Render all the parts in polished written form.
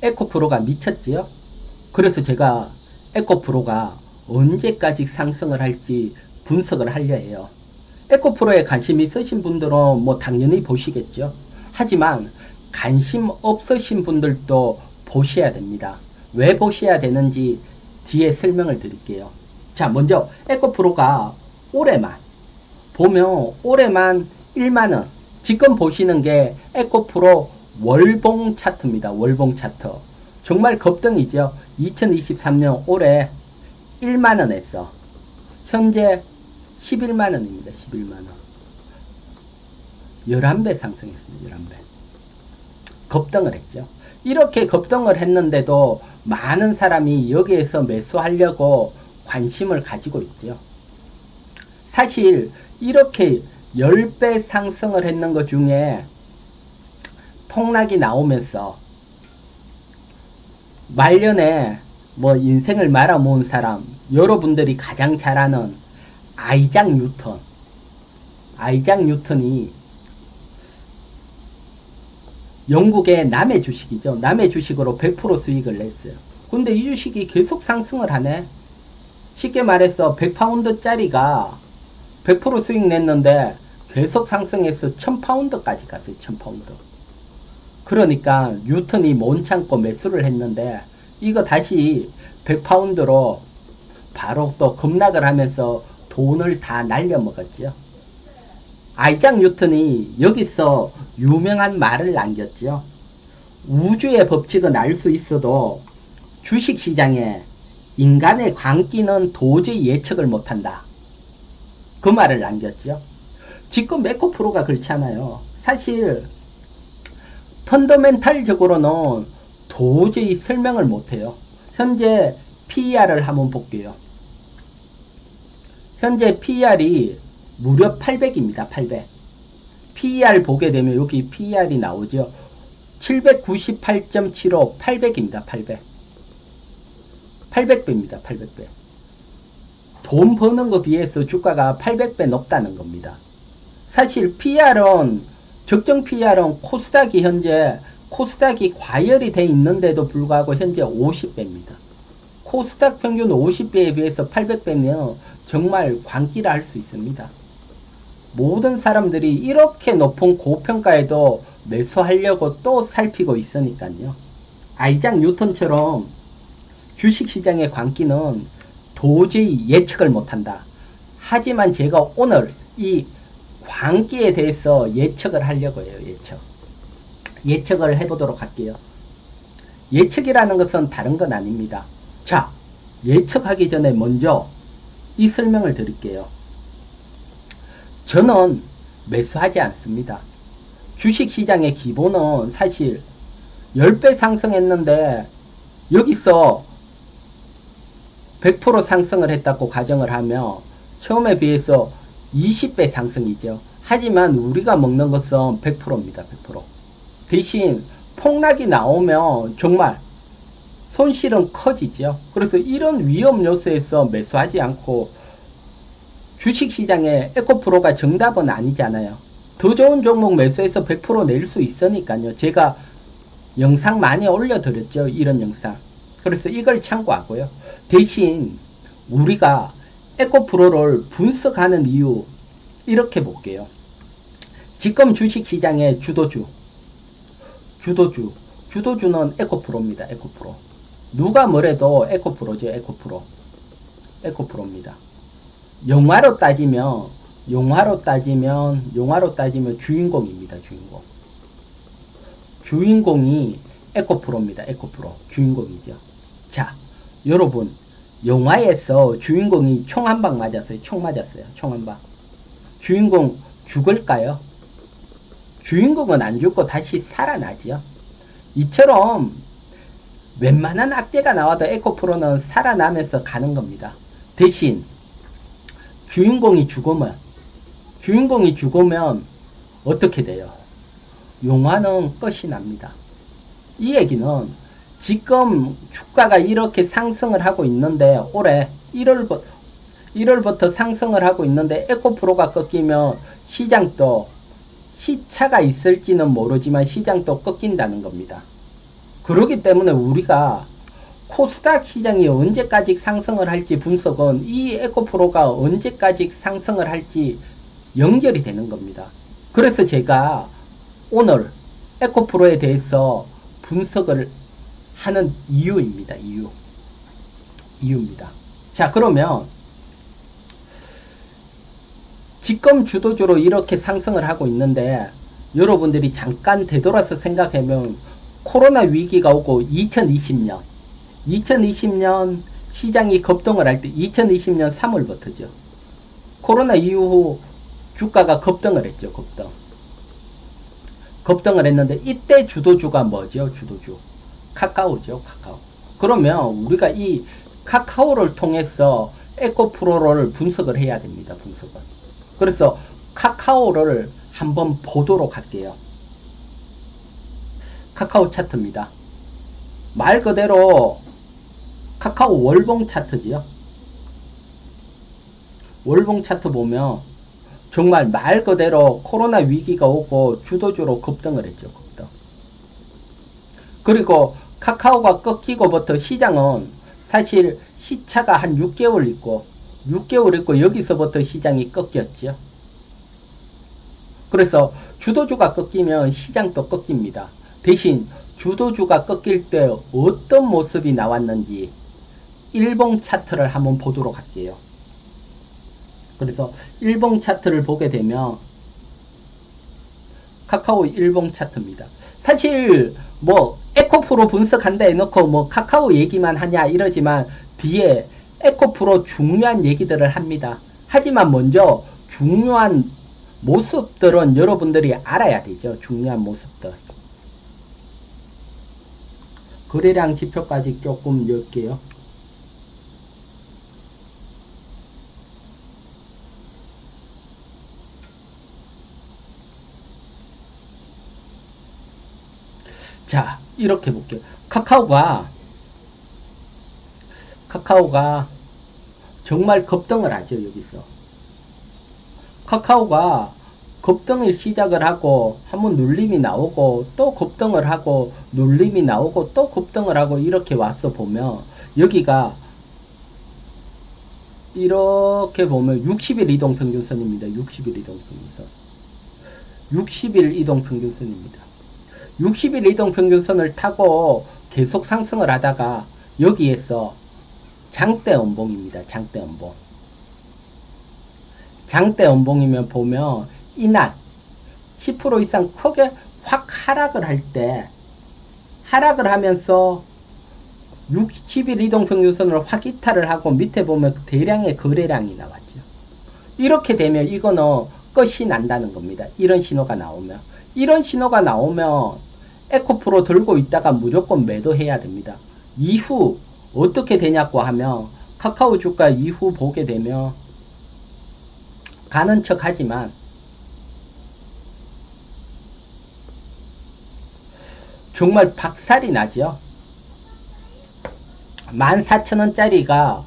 에코프로가 미쳤지요. 그래서 제가 에코프로가 언제까지 상승을 할지 분석을 하려 해요. 에코프로에 관심 있으신 분들은 뭐 당연히 보시겠죠. 하지만 관심 없으신 분들도 보셔야 됩니다. 왜 보셔야 되는지 뒤에 설명을 드릴게요. 자, 먼저 에코프로가 올해만 보면 올해만 1만원, 지금 보시는 게 에코프로 월봉 차트입니다. 월봉 차트. 정말 급등이죠. 2023년 올해 1만원 했어. 현재 11만원입니다. 11만원. 11배 상승했습니다. 11배. 급등을 했죠. 이렇게 급등을 했는데도 많은 사람이 여기에서 매수하려고 관심을 가지고 있죠. 사실 이렇게 10배 상승을 했는 것 중에 폭락이 나오면서 말년에 뭐 인생을 말아모은 사람, 여러분들이 가장 잘 아는 아이작 뉴턴. 아이작 뉴턴이 영국의 남의 주식이죠. 남의 주식으로 100% 수익을 냈어요. 근데 이 주식이 계속 상승을 하네. 쉽게 말해서 100파운드짜리가 100% 수익 냈는데 계속 상승해서 1000파운드까지 갔어요. 1000파운드. 그러니까 뉴턴이 못 참고 매수를 했는데 이거 다시 100파운드로 바로 또 급락을 하면서 돈을 다 날려먹었죠. 아이작 뉴턴이 여기서 유명한 말을 남겼죠. 우주의 법칙은 알 수 있어도 주식시장에 인간의 광기는 도저히 예측을 못한다. 그 말을 남겼죠. 지금 에코프로가 그렇잖아요. 사실 펀더멘탈적으로는 도저히 설명을 못해요. 현재 PER을 한번 볼게요. 현재 PER이 무려 800입니다. 800. PER 보게 되면 여기 PER이 나오죠. 798.75 800입니다. 800. 800배입니다. 800배. 돈 버는 거 비해서 주가가 800배 높다는 겁니다. 사실 PER은 적정 PER은 코스닥이 현재 코스닥이 과열이 돼 있는데도 불구하고 현재 50배입니다. 코스닥 평균 50배에 비해서 800배면 정말 광기라 할 수 있습니다. 모든 사람들이 이렇게 높은 고평가에도 매수하려고 또 살피고 있으니까요. 아이작 뉴턴처럼 주식시장의 광기는 도저히 예측을 못한다. 하지만 제가 오늘 이 광기에 대해서 예측을 하려고 해요. 예측을 해보도록 할게요. 예측이라는 것은 다른 건 아닙니다. 자, 예측하기 전에 먼저 이 설명을 드릴게요. 저는 매수하지 않습니다. 주식시장의 기본은 사실 10배 상승했는데 여기서 100% 상승을 했다고 가정을 하면 처음에 비해서 20배 상승이죠. 하지만 우리가 먹는 것은 100%입니다. 100%. 대신 폭락이 나오면 정말 손실은 커지죠. 그래서 이런 위험 요소에서 매수하지 않고 주식시장에 에코프로가 정답은 아니잖아요. 더 좋은 종목 매수해서 100% 낼 수 있으니까요. 제가 영상 많이 올려드렸죠. 이런 영상. 그래서 이걸 참고하고요. 대신 우리가 에코프로를 분석하는 이유 이렇게 볼게요. 지금 주식시장의 주도주는 에코프로입니다. 에코프로. 누가 뭐래도 에코프로죠. 에코프로입니다. 영화로 따지면 주인공입니다. 주인공이 에코프로입니다. 에코프로. 주인공이죠. 자, 여러분, 영화에서 주인공이 총 한 방 맞았어요. 총 한 방. 주인공 죽을까요? 주인공은 안 죽고 다시 살아나지요. 이처럼 웬만한 악재가 나와도 에코프로는 살아나면서 가는 겁니다. 대신 주인공이 죽으면 어떻게 돼요? 영화는 끝이 납니다. 이 얘기는 지금 주가가 이렇게 상승을 하고 있는데 올해 1월부터 상승을 하고 있는데 에코프로가 꺾이면 시장도 시차가 있을지는 모르지만 시장도 꺾인다는 겁니다. 그렇기 때문에 우리가 코스닥 시장이 언제까지 상승을 할지 분석은 이 에코프로가 언제까지 상승을 할지 연결이 되는 겁니다. 그래서 제가 오늘 에코프로에 대해서 분석을 하는 이유입니다. 이유입니다. 자, 그러면 지금 주도주로 이렇게 상승을 하고 있는데 여러분들이 잠깐 되돌아서 생각하면 코로나 위기가 오고 2020년 시장이 급등을 할 때 2020년 3월부터죠. 코로나 이후 주가가 급등을 했죠. 급등을 했는데 이때 주도주가 뭐죠? 주도주 카카오죠. 카카오. 그러면 우리가 이 카카오를 통해서 에코프로를 분석을 해야 됩니다. 분석을. 그래서 카카오를 한번 보도록 할게요. 카카오 차트입니다. 말 그대로 카카오 월봉 차트지요. 월봉 차트 보면 정말 말 그대로 코로나 위기가 오고 주도주로 급등을 했죠. 급등. 그리고 카카오가 꺾이고부터 시장은 사실 시차가 한 6개월 있고 여기서부터 시장이 꺾였죠. 그래서 주도주가 꺾이면 시장도 꺾입니다. 대신 주도주가 꺾일 때 어떤 모습이 나왔는지 일봉 차트를 한번 보도록 할게요. 그래서 일봉 차트를 보게 되면 카카오 일봉 차트입니다. 사실 뭐 에코프로 분석한다 해놓고 뭐 카카오 얘기만 하냐 이러지만 뒤에 에코프로 중요한 얘기들을 합니다. 하지만 먼저 중요한 모습들은 여러분들이 알아야 되죠. 중요한 모습들. 거래량 지표까지 조금 넣을게요. 자, 이렇게 볼게요. 카카오가 정말 급등을 하죠. 여기서 카카오가 급등을 시작을 하고 한번 눌림이 나오고 또 급등을 하고 눌림이 나오고 또 급등을 하고 이렇게 와서 보면 여기가 이렇게 보면 60일 이동평균선입니다. 60일 이동평균선 60일 이동평균선입니다. 60일 이동평균선을 타고 계속 상승을 하다가 여기에서 장대 음봉입니다. 장대 음봉이면 보면 이날 10% 이상 크게 확 하락을 할 때 하락을 하면서 60일 이동평균선을 확 이탈을 하고 밑에 보면 대량의 거래량이 나왔죠. 이렇게 되면 이거는 끝이 난다는 겁니다. 이런 신호가 나오면 에코프로 들고 있다가 무조건 매도해야 됩니다. 이후 어떻게 되냐고 하면 카카오 주가 이후 보게 되면 가는 척 하지만 정말 박살이 나죠. 14,000원짜리가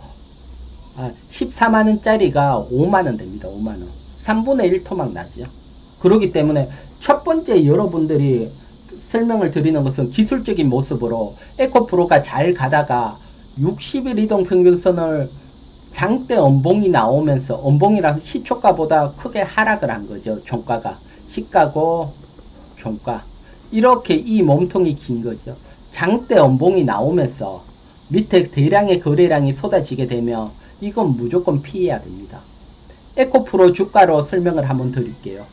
14만원짜리가 5만원 됩니다. 5만원. 3분의 1 토막 나죠. 그렇기 때문에 첫 번째 여러분들이 설명을 드리는 것은 기술적인 모습으로 에코프로가 잘 가다가 60일 이동평균선을 장대 음봉이 나오면서 음봉이라서 시초가보다 크게 하락을 한 거죠. 종가가 시가고 종가 이렇게 이 몸통이 긴 거죠. 장대 음봉이 나오면서 밑에 대량의 거래량이 쏟아지게 되면 이건 무조건 피해야 됩니다. 에코프로 주가로 설명을 한번 드릴게요.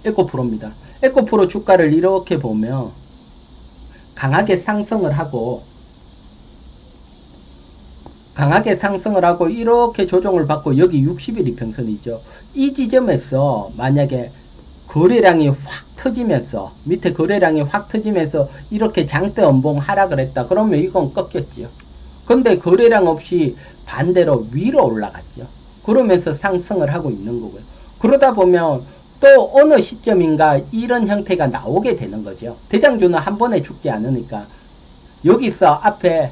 에코프로입니다. 에코프로 주가를 이렇게 보면 강하게 상승을 하고 이렇게 조정을 받고 여기 60일 이평선이죠. 이 지점에서 만약에 거래량이 확 터지면서 밑에 거래량이 확 터지면서 이렇게 장대 음봉 하락을 했다. 그러면 이건 꺾였죠. 근데 거래량 없이 반대로 위로 올라갔죠. 그러면서 상승을 하고 있는 거고요. 그러다 보면 또 어느 시점인가 이런 형태가 나오게 되는 거죠. 대장주는 한 번에 죽지 않으니까 여기서 앞에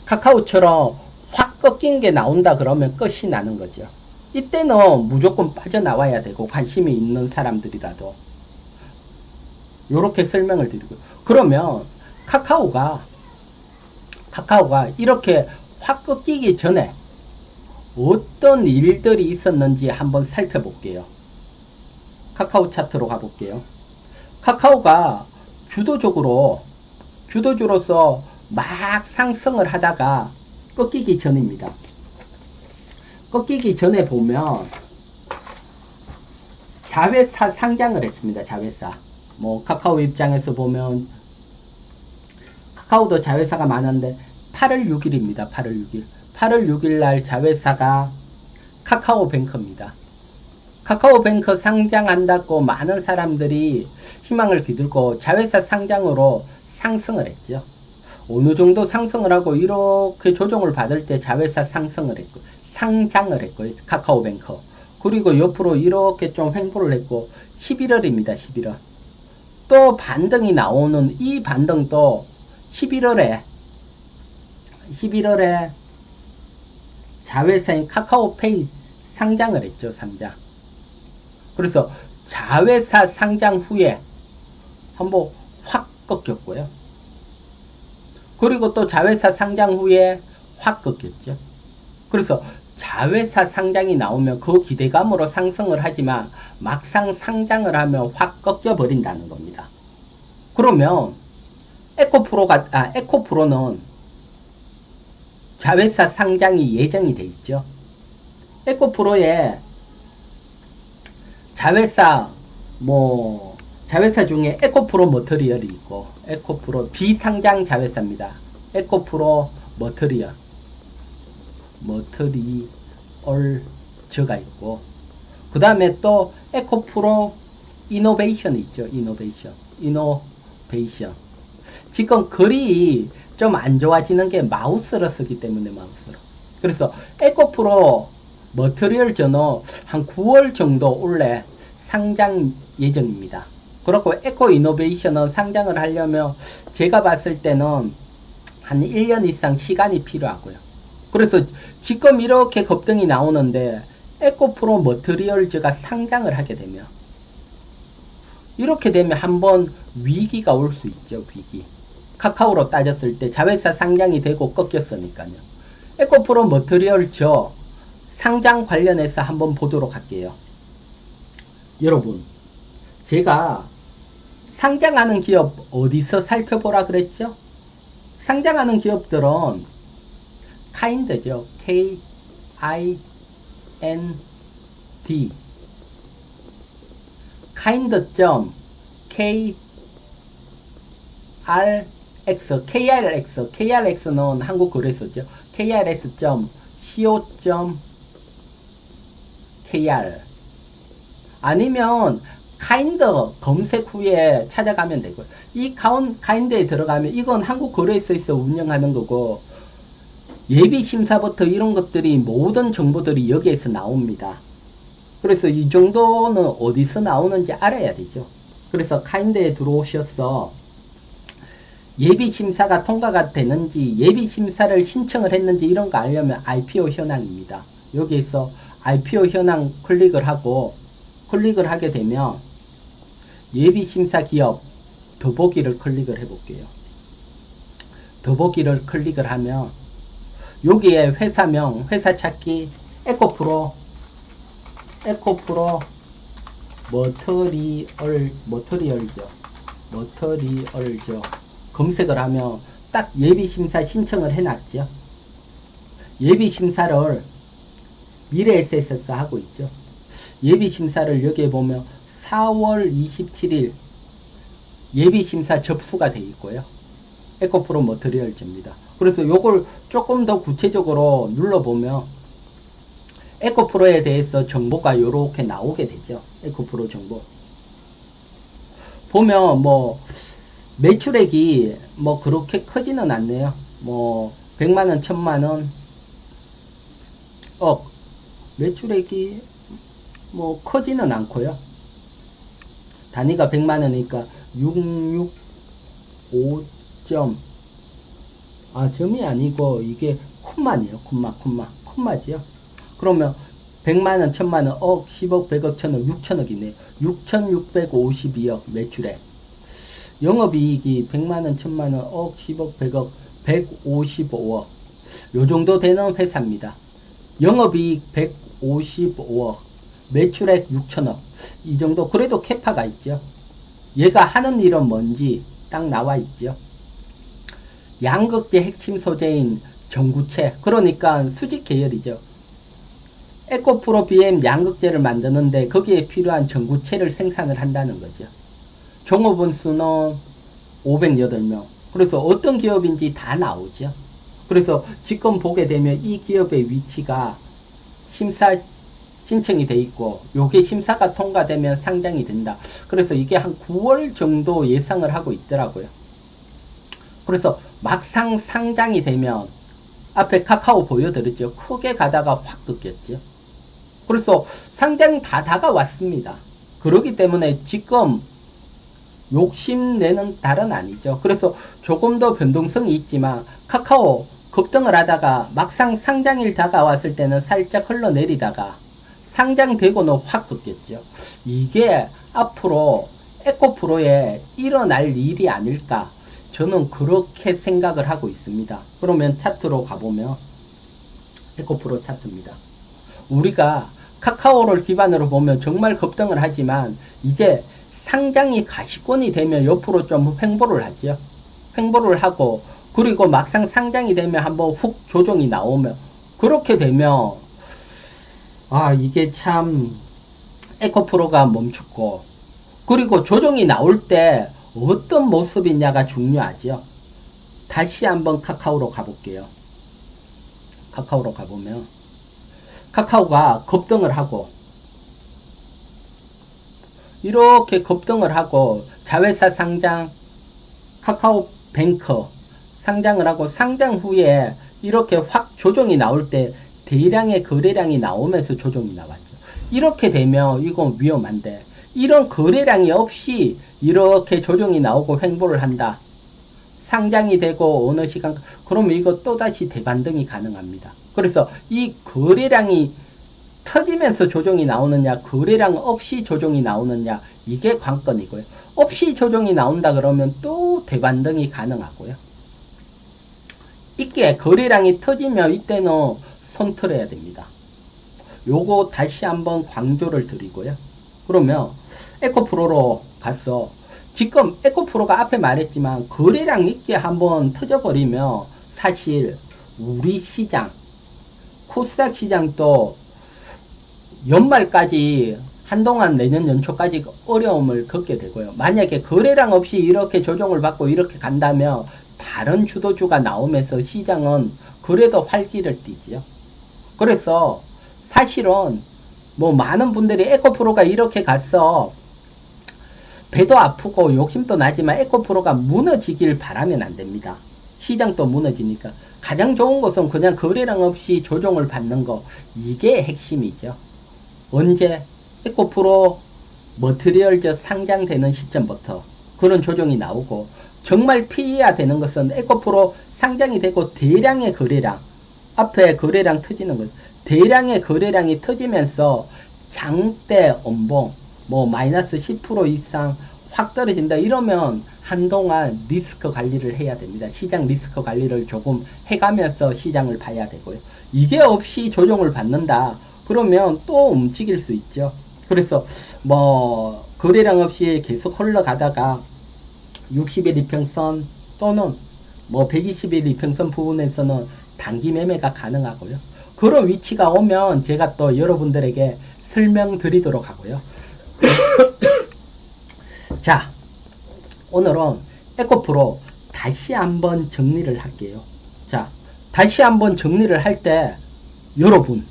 카카오처럼 확 꺾인 게 나온다 그러면 끝이 나는 거죠. 이때는 무조건 빠져나와야 되고 관심이 있는 사람들이라도 요렇게 설명을 드리고. 그러면 카카오가 이렇게 확 꺾이기 전에 어떤 일들이 있었는지 한번 살펴볼게요. 카카오 차트로 가볼게요. 카카오가 주도주로서 막 상승을 하다가 꺾이기 전입니다. 꺾이기 전에 보면 자회사 상장을 했습니다. 자회사. 뭐 카카오 입장에서 보면 카카오도 자회사가 많은데 8월 6일입니다. 8월 6일. 8월 6일 날 자회사가 카카오뱅크입니다. 카카오뱅크 상장한다고 많은 사람들이 희망을 기들고 자회사 상장으로 상승을 했죠. 어느 정도 상승을 하고 이렇게 조정을 받을 때 자회사 상장을 했고 카카오뱅크. 그리고 옆으로 이렇게 좀 횡보를 했고 11월입니다. 11월. 또 반등이 나오는 이 반등도 11월에 자회사인 카카오페이 상장을 했죠. 상장. 그래서 자회사 상장 후에 한번 확 꺾였고요. 그리고 또 자회사 상장 후에 확 꺾였죠. 그래서 자회사 상장이 나오면 그 기대감으로 상승을 하지만 막상 상장을 하면 확 꺾여 버린다는 겁니다. 그러면 에코프로는 자회사 상장이 예정이 돼 있죠. 에코프로에 자회사 중에 에코프로 머터리얼이 있고, 에코프로 비상장 자회사입니다. 에코프로 머터리얼즈가 있고, 그 다음에 또 에코프로 이노베이션이 있죠. 이노베이션. 지금 글이 좀 안 좋아지는 게 마우스로 쓰기 때문에 마우스로. 그래서 에코프로 머터리얼즈는 한 9월 정도 올해 상장 예정입니다. 그렇고 에코 이노베이션은 상장을 하려면 제가 봤을 때는 한 1년 이상 시간이 필요하고요. 그래서 지금 이렇게 급등이 나오는데 에코프로 머터리얼즈가 상장을 하게 되면 이렇게 되면 한번 위기가 올 수 있죠. 위기. 카카오로 따졌을 때 자회사 상장이 되고 꺾였으니까요. 에코프로 머터리얼즈 상장 관련해서 한번 보도록 할게요. 여러분, 제가 상장하는 기업 어디서 살펴보라 그랬죠? 상장하는 기업들은 카인드죠. K-I-N-D KRX는 한국 거래소죠. KRX.co.kr 아니면 카인드 검색 후에 찾아가면 되고요. 이 카인드에 들어가면 이건 한국 거래소에서 운영하는 거고 예비 심사부터 이런 것들이 모든 정보들이 여기에서 나옵니다. 그래서 이 정도는 어디서 나오는지 알아야 되죠. 그래서 카인드에 들어오셔서 예비 심사가 통과가 되는지 예비 심사를 신청을 했는지 이런 거 알려면 IPO 현황입니다. 여기에서 IPO 현황 클릭을 하게 되면 예비 심사 기업 더보기를 클릭을 해볼게요. 더보기를 클릭을 하면 여기에 회사명, 회사 찾기, 에코프로 머터리얼즈 검색을 하면 딱 예비심사 신청을 해놨죠. 예비심사를 미래에셋에서 하고 있죠. 예비심사를 여기에 보면 4월 27일 예비심사 접수가 되어 있고요. 에코프로 머터리얼즈입니다. 그래서 요걸 조금 더 구체적으로 눌러보면 에코프로에 대해서 정보가 이렇게 나오게 되죠. 에코프로 정보. 보면 매출액이 그렇게 크지는 않네요. 100만원, 1000만원, 매출액이 크지는 않고요. 단위가 100만원이니까 665점, 점이 아니고 이게 콤마네요. 콤마지요. 그러면 100만원, 1000만원, 억, 10억, 100억, 1000억, 6천억이네요. 6652억 매출액. 영업이익이 100만원, 1000만원, 억, 10억, 100억, 155억. 요 정도 되는 회사입니다. 영업이익 155억, 매출액 6천억. 이 정도, 그래도 캐파가 있죠. 얘가 하는 일은 뭔지 딱 나와 있죠. 양극재 핵심 소재인 전구체, 그러니까 수직 계열이죠. 에코프로 BM 양극재를 만드는데 거기에 필요한 전구체를 생산을 한다는 거죠. 종업원 수는 508명. 그래서 어떤 기업인지 다 나오죠. 그래서 지금 보게 되면 이 기업의 위치가 심사 신청이 돼 있고, 요게 심사가 통과되면 상장이 된다. 그래서 이게 한 9월 정도 예상을 하고 있더라고요. 그래서 막상 상장이 되면 앞에 카카오 보여드렸죠. 크게 가다가 확 꺾였죠. 그래서 상장 다 다가왔습니다. 그렇기 때문에 지금 욕심내는 달은 아니죠. 그래서 조금 더 변동성이 있지만 카카오 급등을 하다가 막상 상장일 다가왔을 때는 살짝 흘러내리다가 상장되고는 확 꺾였죠. 이게 앞으로 에코프로에 일어날 일이 아닐까, 저는 그렇게 생각을 하고 있습니다. 그러면 차트로 가보면 에코프로 차트입니다. 우리가 카카오를 기반으로 보면 정말 급등을 하지만 이제 상장이 가시권이 되면 옆으로 좀 횡보를 하죠. 횡보를 하고, 그리고 막상 상장이 되면 한번 훅 조정이 나오면, 그렇게 되면 이게 참 에코프로가 멈췄고, 그리고 조정이 나올 때 어떤 모습이냐가 중요하죠. 다시 한번 카카오로 가볼게요. 카카오로 가보면 카카오가 급등을 하고, 이렇게 급등을 하고 자회사 상장, 카카오뱅크 상장을 하고, 상장 후에 이렇게 확 조정이 나올 때 대량의 거래량이 나오면서 조정이 나왔죠. 이렇게 되면 이건 위험한데, 이런 거래량이 없이 이렇게 조정이 나오고 횡보를 한다. 상장이 되고 어느 시간, 그러면 이거 또다시 대반등이 가능합니다. 그래서 이 거래량이 터지면서 조정이 나오느냐, 거래량 없이 조정이 나오느냐, 이게 관건이고요. 없이 조정이 나온다 그러면 또 대반등이 가능하고요. 이게 거래량이 터지면 이때는 손틀어야 됩니다. 요거 다시 한번 강조를 드리고요. 그러면 에코프로로 가서, 지금 에코프로가 앞에 말했지만 거래량 있게 한번 터져버리면 사실 우리 시장, 코스닥 시장도 연말까지 한동안 내년 연초까지 어려움을 겪게 되고요. 만약에 거래량 없이 이렇게 조정을 받고 이렇게 간다면 다른 주도주가 나오면서 시장은 그래도 활기를 띠지요. 그래서 사실은 뭐 많은 분들이 에코프로가 이렇게 갔어, 배도 아프고 욕심도 나지만 에코프로가 무너지길 바라면 안 됩니다. 시장도 무너지니까 가장 좋은 것은 그냥 거래량 없이 조정을 받는 거, 이게 핵심이죠. 언제? 에코프로 머티리얼즈 상장되는 시점부터 그런 조정이 나오고, 정말 피해야 되는 것은 에코프로 상장이 되고 대량의 거래량, 앞에 거래량 터지는 것, 대량의 거래량이 터지면서 장대 엄봉, 뭐 마이너스 10% 이상 확 떨어진다, 이러면 한동안 리스크 관리를 해야 됩니다. 시장 리스크 관리를 조금 해가면서 시장을 봐야 되고요. 이게 없이 조정을 받는다 그러면 또 움직일 수 있죠. 그래서 뭐 거래량 없이 계속 흘러가다가 60일 이평선 또는 뭐 120일 이평선 부분에서는 단기 매매가 가능하고요. 그런 위치가 오면 제가 또 여러분들에게 설명드리도록 하고요. 자, 오늘은 에코프로 다시 한번 정리를 할게요. 자, 다시 한번 정리를 할 때, 여러분,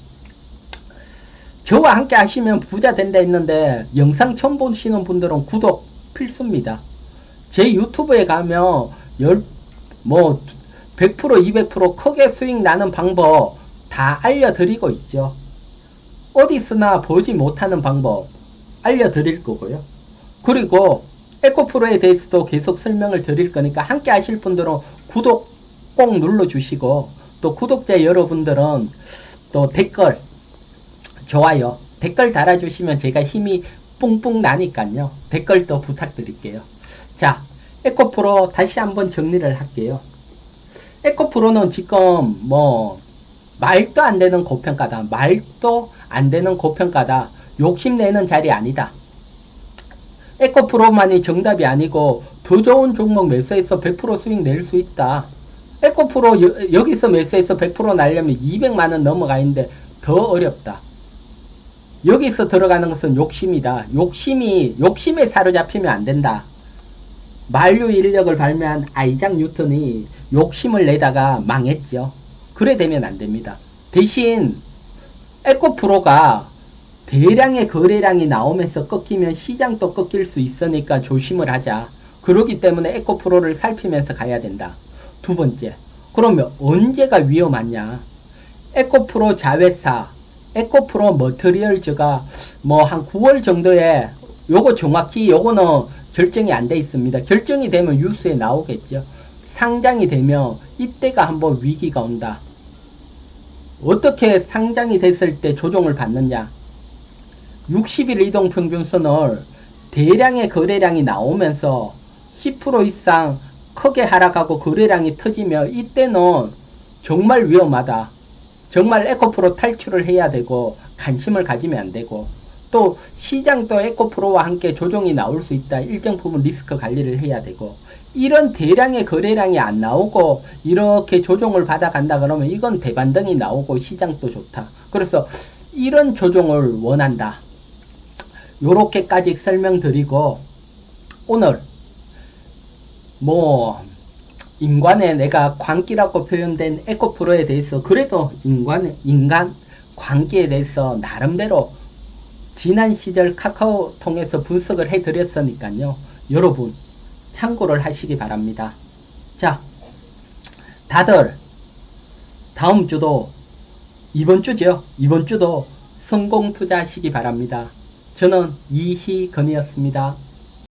저와 함께 하시면 부자 된다 했는데 영상 처음 보시는 분들은 구독 필수입니다. 제 유튜브에 가면 100% 200% 크게 수익 나는 방법 다 알려드리고 있죠. 어디서나 보지 못하는 방법 알려드릴 거고요. 그리고 에코프로에 대해서도 계속 설명을 드릴 거니까 함께 하실 분들은 구독 꼭 눌러주시고, 또 구독자 여러분들은 또 댓글, 좋아요, 댓글 달아주시면 제가 힘이 뿡뿡 나니까요. 댓글도 부탁드릴게요. 자, 에코프로 다시 한번 정리를 할게요. 에코프로는 지금 뭐 말도 안 되는 고평가다. 말도 안 되는 고평가다. 욕심내는 자리 아니다. 에코프로만이 정답이 아니고 더 좋은 종목 매수해서 100% 수익 낼 수 있다. 에코프로 여기서 매수해서 100% 날려면 200만원 넘어가 있는데 더 어렵다. 여기서 들어가는 것은 욕심이다. 욕심에 사로잡히면 안 된다. 만류 인력을 발명한 아이작 뉴턴이 욕심을 내다가 망했죠. 그래 되면 안 됩니다. 대신 에코프로가 대량의 거래량이 나오면서 꺾이면 시장도 꺾일 수 있으니까 조심을 하자. 그러기 때문에 에코프로를 살피면서 가야 된다. 두 번째, 그러면 언제가 위험하냐? 에코프로 자회사, 에코프로 머터리얼즈가 뭐 한 9월 정도에 요거 정확히 요거는 결정이 안 돼 있습니다. 결정이 되면 뉴스에 나오겠죠. 상장이 되면 이때가 한번 위기가 온다. 어떻게 상장이 됐을 때 조정을 받느냐? 60일 이동평균선을 대량의 거래량이 나오면서 10% 이상 크게 하락하고 거래량이 터지면 이때는 정말 위험하다. 정말 에코프로 탈출을 해야 되고 관심을 가지면 안 되고 또 시장도 에코프로와 함께 조정이 나올 수 있다. 일정 부분 리스크 관리를 해야 되고 이런 대량의 거래량이 안 나오고 이렇게 조정을 받아간다 그러면 이건 대반등이 나오고 시장도 좋다. 그래서 이런 조정을 원한다. 요렇게까지 설명드리고 오늘 뭐 인간의 내가 광기라고 표현된 에코프로에 대해서 그래도 인간 광기에 대해서 나름대로 지난 시절 카카오 통해서 분석을 해드렸으니까요. 여러분 참고를 하시기 바랍니다. 자, 다들 다음 주도 이번 주죠. 이번 주도 성공 투자하시기 바랍니다. 저는 이희건이었습니다.